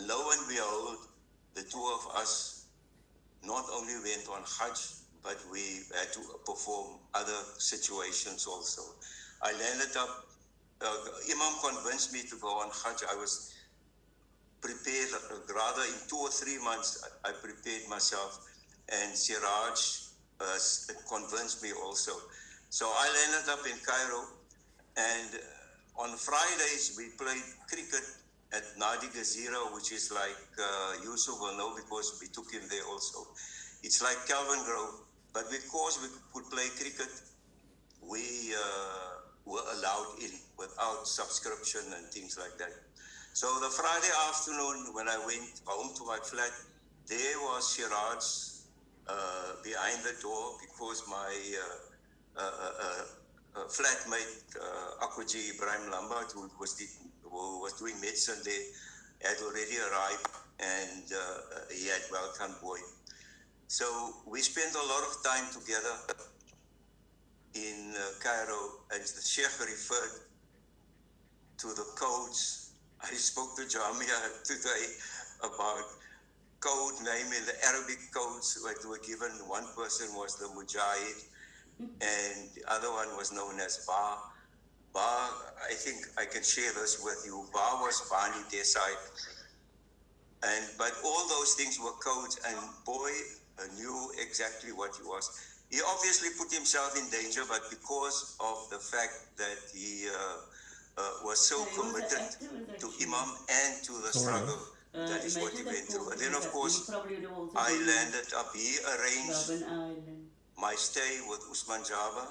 And lo and behold, the two of us not only went on Hajj, but we had to perform other situations also. I landed up, Imam convinced me to go on Hajj. I was prepared, rather in 2 or 3 months, I prepared myself, and Shiraz convinced me also. So I landed up in Cairo, and on Fridays we played cricket at Nadi Gazira, which is like, Yusuf will know because we took him there also. It's like Calvin Grove, but because we could play cricket, we were allowed in without subscription and things like that. So the Friday afternoon, when I went home to my flat, there was Shiraz behind the door, because my flatmate, Akwaji Ibrahim Lambert, who was doing medicine there, had already arrived, and he had welcomed boy. So we spent a lot of time together in Cairo, and the Sheikh referred to the codes. I spoke to Jamia today about code name in the Arabic codes that were given. One person was the Mujahid, and the other one was known as Ba. Ba, I think I can share this with you. Ba was Bani Desai. But all those things were codes, and boy knew exactly what he was. He obviously put himself in danger, but because of the fact that he was so committed to Imam and to the struggle, that is what he went through. And then, of course, I landed up. He arranged my stay with Usman Jaba,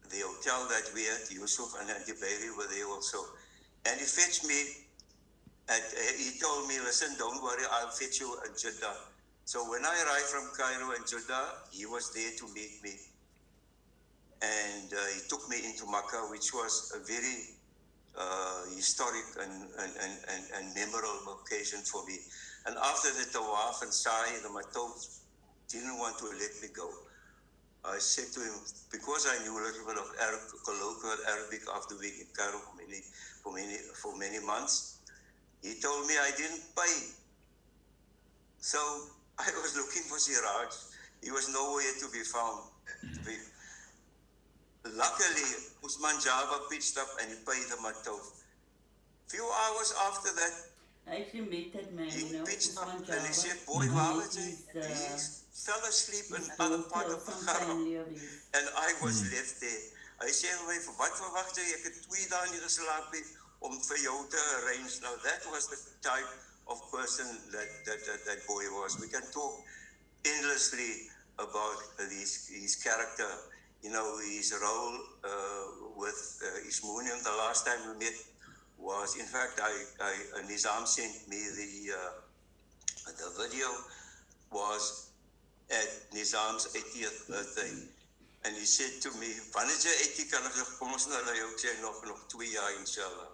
the hotel that we had. Yusuf and Andy Bailey were there also. And he fetched me, and he told me, listen, don't worry, I'll fetch you in Jeddah. So when I arrived from Cairo and Jeddah, he was there to meet me. And he took me into Makkah, which was a very historic and memorable occasion for me. And after the Tawaf and Sa'i, the Matawaf didn't want to let me go. I said to him, because I knew a little bit of colloquial Arabic after being in Cairo for many months, he told me I didn't pay. So I was looking for Shiraz. He was nowhere to be found. Luckily, Usman Jaba pitched up and he paid the Matawaf. Few hours after that, I actually met that man, he pitched up Usman and he said, Jaba. boy, he fell asleep in another part of the Haram. And I was left there. Hy sê my, wat verwag jy? Ek het 2 dae nie geslaap nie om vir jou te arrange. Now that was the type of person that boy was. We can talk endlessly about his character, you know, his role with Ismunium. The last time we met was, in fact, Nizam sent me the video was at Nizam's 80th birthday. And he said to me, wanneer jy 80 kan ek kom ons nou jou sê nog 2 jaar inshallah.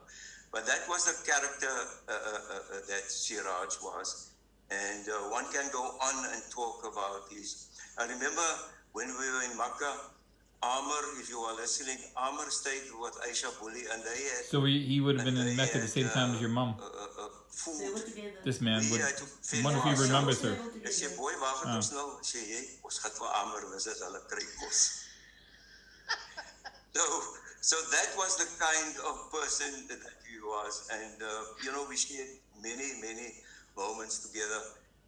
But that was the character that Shiraz was. And one can go on and talk about this. I remember when we were in Makkah, Amr, if you are listening, Amr stayed with Aisha Bulli, and they had... So he would have been in Mecca at the same time as your mom. Food. This man would... I wonder if he remembers her. Ek sê, boy, waar gaan ons nou? Sê jy, ons gaan vir Amr visit, hulle kry kos. So that was the kind of person that he was. And, you know, we shared many, many moments together.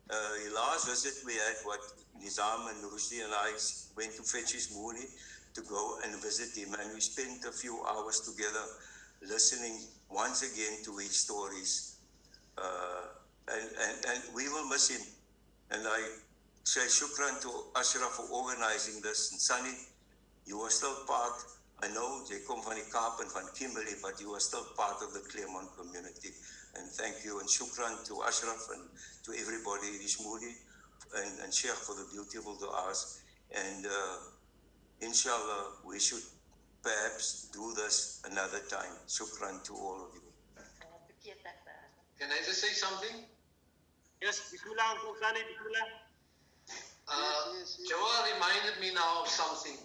The last visit we had, Nizam and Rushdie and I went to fetch his Mooney to go and visit him. And we spent a few hours together listening once again to his stories. And we will miss him. And I say shukran to Ashraf for organizing this. And Sunny, you are still part... I know they come from the Kaap and from Kimberley, but you are still part of the Claremont community. And thank you, and shukran to Ashraf and to everybody, Ishmoudi and Sheikh for the beautiful du'as. And inshallah, we should perhaps do this another time. Shukran to all of you. Can I just say something? Yes, Bismillah, Bismillah. Jawar reminded me now of something.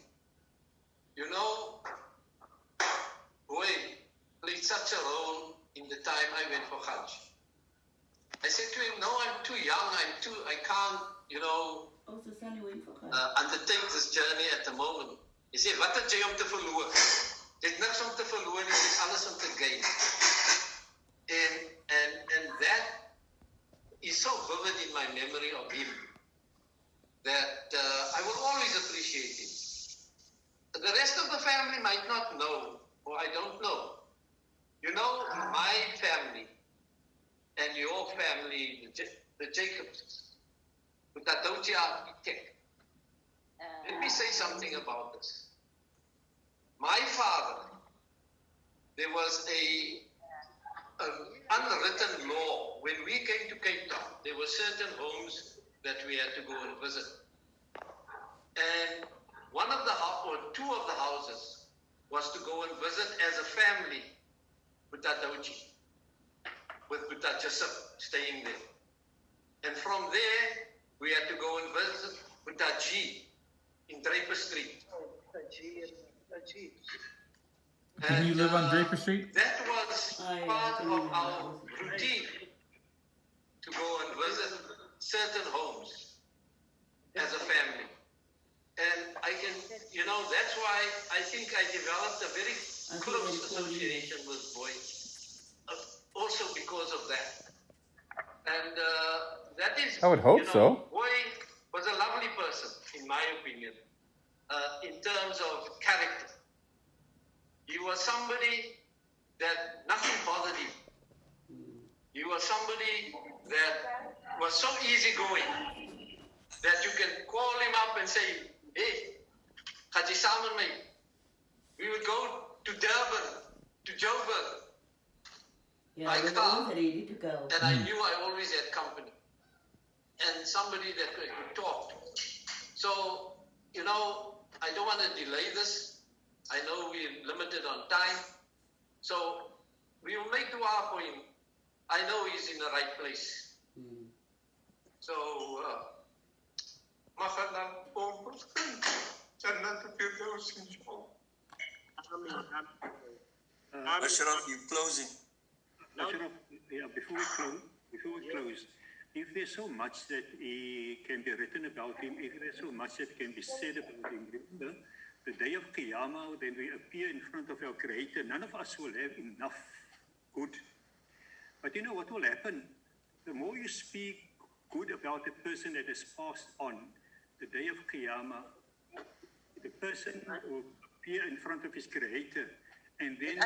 You know, Boy played such a role in the time I went for Haji. I said to him, no, I'm too young, I can't, Also, Sunny went for her. undertake this journey at the moment. He said, wat het jy om te verloor? Jy het niks om te verloor, jy het alles om te gain. And that is so vivid in my memory of him that I will always appreciate him. The rest of the family might not know, or I don't know. My family and your family, the Jacobs, with that Doji architect. Let me say something about this. My father, there was an unwritten law. When we came to Cape Town, there were certain homes that we had to go and visit. And one of the or two of the houses was to go and visit as a family with that Doji, with that Joseph staying there. And from there, we had to go and visit with that G in Draper Street. Didn't you live on Draper Street? That was part of our routine to go and visit certain homes as a family. And I can, that's why I think I developed a very close association with Boy, also because of that. And that is, I would hope so. Boy was a lovely person, in my opinion, in terms of character. He was somebody that nothing bothered him. He was somebody that was so easygoing that you can call him up and say, hey, Haji samen mee. We would go to Durban, to Joburg. Yeah, I was always ready to go. And I knew I always had company. And somebody that could talk to. So, I don't want to delay this. I know we're limited on time. So, we will make dua for him. I know he's in the right place. So, Ashraf, you're closing. Ashraf, before we close, if there's so much that can be written about him, if there's so much that can be said about him, remember, the day of Qiyamah, when we appear in front of our Creator, none of us will have enough good. But you know what will happen? The more you speak good about the person that has passed on, the day of Qiyamah, the person will appear in front of his Creator, and then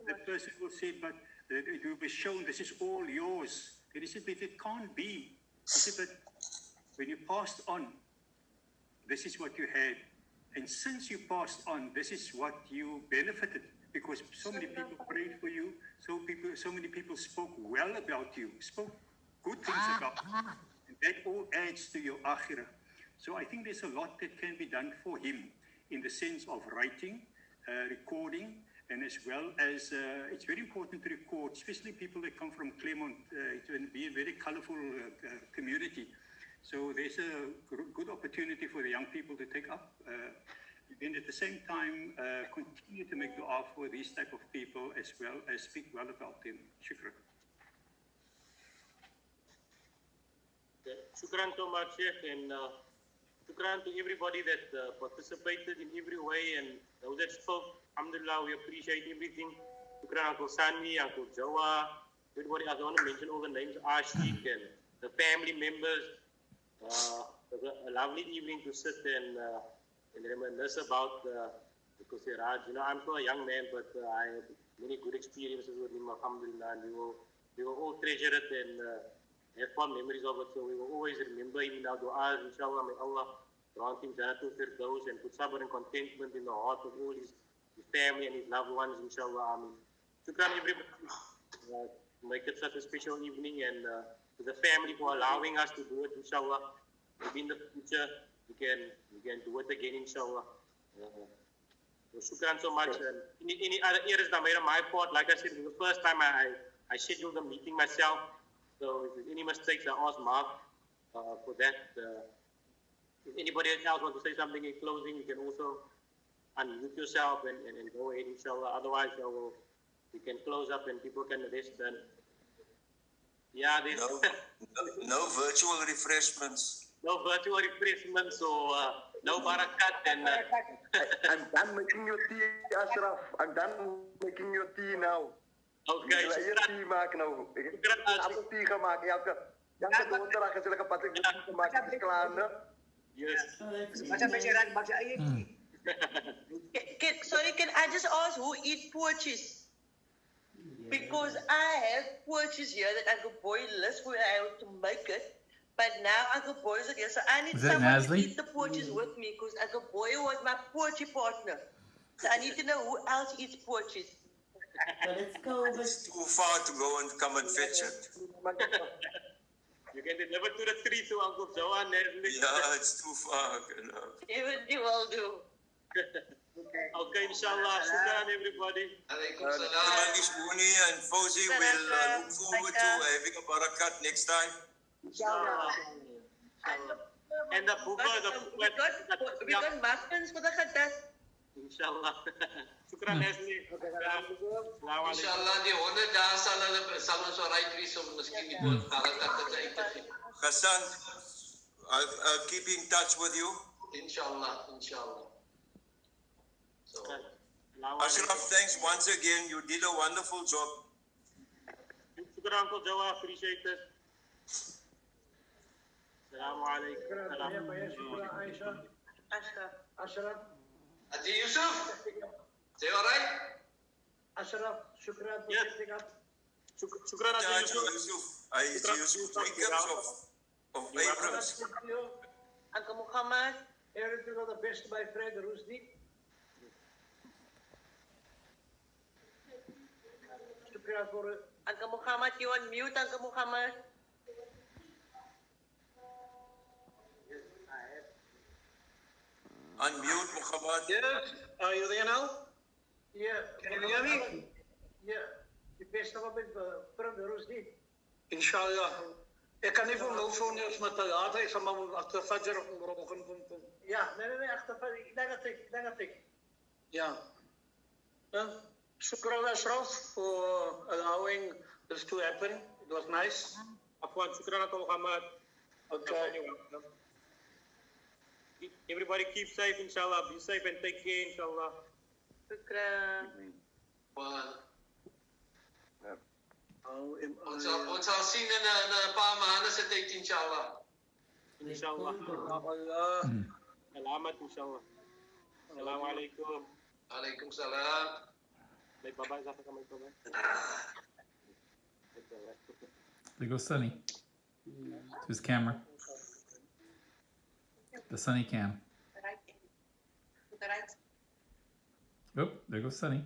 the person will say, but it will be shown this is all yours. And he said, but it can't be. He said, but when you passed on, this is what you had. And since you passed on, this is what you benefited. Because so many people prayed for you, so many people spoke well about you, spoke good things about you. And that all adds to your akhirah. So I think there's a lot that can be done for him in the sense of writing, recording, and as well as it's very important to record, especially people that come from Claremont. It will be a very colorful community. So there's a good opportunity for the young people to take up. And at the same time, continue to make dua for these type of people as well as speak well about them. Shukran. Shukran so much, Sheikh, and shukran to everybody that participated in every way, and those that spoke. Alhamdulillah, we appreciate everything. Shukran Uncle Sanvi, Uncle Jawa, everybody. I don't want to mention all the names, Ashik and the family members. It was a lovely evening to sit and reminisce about because Shiraz. I'm still a young man, but I had many good experiences with him, alhamdulillah, and we will all treasure it and have fond memories of it. So we will always remember him in our du'as, inshallah. May Allah grant him Jannatul Firdaus and put sabr and contentment in the heart of all his family and his loved ones, inshallah. Ameen. Shukran everybody. Make it such a special evening, and to the family for allowing us to do it, inshallah. Maybe in the future we can do it again, inshallah. So shukran so much. And any other areas that made on my part, like I said, it was the first time I scheduled the meeting myself. So if there's any mistakes, I ask Mark for that. If anybody else wants to say something in closing, you can also unmute yourself and go ahead, inshallah. Otherwise, we we can close up and people can rest then. Yeah, there's No virtual refreshments. no virtual refreshments, so no barakat and I'm done making your tea, Ashraf. I'm done making your tea now. okay, Sila yung tea maak nou. Ik heb appel tea gemaakt. Elke donderdag is er kapag ik tea gemaakt. Is klaar, ne? yes. Oh, that's Macam nice. Shiraz, macam ayah. Sorry, can I just ask who eat porches? Because I have porches here that Uncle Boy lists where I have to make it. But now Uncle Boy is here, so I need Is that someone Nasli? to eat the porches with me because Uncle Boy was my porchy partner. So I need to know who else eats porches. But it's cold, but It's too far to go and come and fetch it. You can deliver to the tree to Uncle Joan. Yeah, it's too far. Even you will do. Okay, inshallah. Shukran, everybody. Alaikum salam. Manish Muni and Fauzi will look forward to having a barakat next time. InsyaAllah. And the buka, We got muffins for the khadas. inshallah. Shukran, Leslie. Assalamualaikum. Inshallah, die 100 dae sal ons alright wees om miskien die barakat te eet. Hassan, I'll keep in touch with you. Inshallah, inshallah. So, Ashraf, thanks once again. You did a wonderful job. Shukran, Uncle Joa. Appreciate it. Assalamualaikum. Ashraf. Haji Yusuf, say alright? Ashraf, shukran for Yes. setting up. Shukran, Yeah, Haji Yusuf. Yusuf. I see Yusuf Jacobs of Abrams. Uncle Muhammad. Everything all the best to my friend Rusdi. Shukran for Uncle Muhammad, you on mute, Uncle Muhammad. Unmute, Muhammad. Yes, are you there now? yeah. Can you hear me? Yeah. Die beste wat met friend Rusdi. Inshallah. Ik kan niet voor mijn phone eens met de later. Ik zal maar achter Fajr of morgen kom. Ja, nee, achtervan. Ik denk dat ik. Ja. Shukran Ashraf for allowing this to happen. It was nice. Afwan, shukran, Uncle Muhammad. Okay. Everybody keep safe, inshallah. Be safe and take care, inshallah. Shukran. Ons sal sien in 'n paar maande se tyd, inshallah. Inshallah. Allah. Salamat, inshallah. Assalamualaikum. Alaikum salam. May babay sa kamay ko ba? There goes Sunny. To his camera. The Sunny cam. Oh, there goes Sunny.